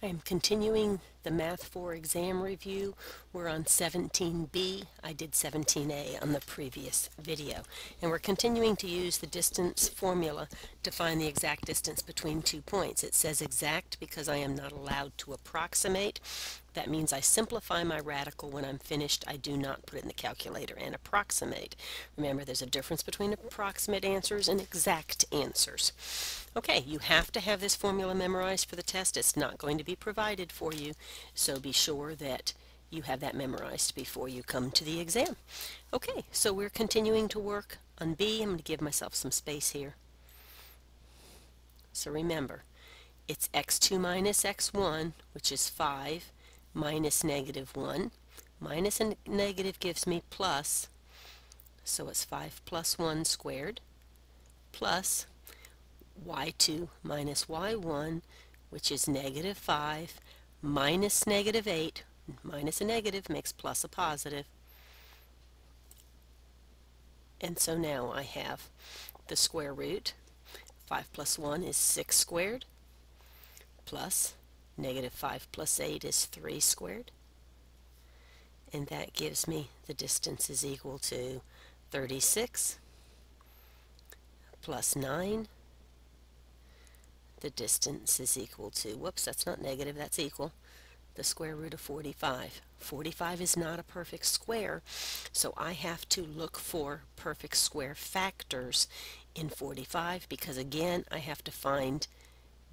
I am continuing the Math 4 exam review. We're on 17b. I did 17a on the previous video. And we're continuing to use the distance formula to find the exact distance between 2 points. It says exact because I am not allowed to approximate. That means I simplify my radical when I'm finished. I do not put it in the calculator and approximate. Remember, there's a difference between approximate answers and exact answers. Okay, you have to have this formula memorized for the test. It's not going to be provided for you, so be sure that you have that memorized before you come to the exam. Okay, so we're continuing to work on B. I'm going to give myself some space here. So remember, it's x2 minus x1, which is 5, minus negative 1. Minus a negative gives me plus, so it's 5 plus 1 squared, plus y2 minus y1, which is negative 5, minus negative 8. Minus a negative makes plus a positive. And so now I have the square root. 5 plus 1 is 6 squared, plus negative 5 plus 8 is 3 squared. And that gives me the distance is equal to 36 plus 9. The distance is equal to, whoops, that's not negative, that's equal, the square root of 45. 45 is not a perfect square, so I have to look for perfect square factors in 45 because, again, I have to find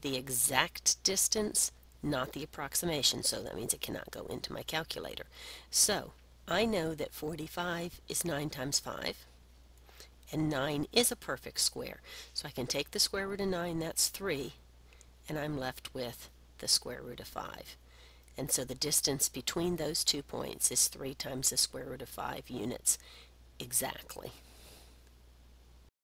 the exact distance, not the approximation, so that means it cannot go into my calculator. So I know that 45 is 9 times 5, and 9 is a perfect square. So I can take the square root of 9, that's 3, and I'm left with the square root of 5. And so the distance between those 2 points is 3 times the square root of 5 units exactly.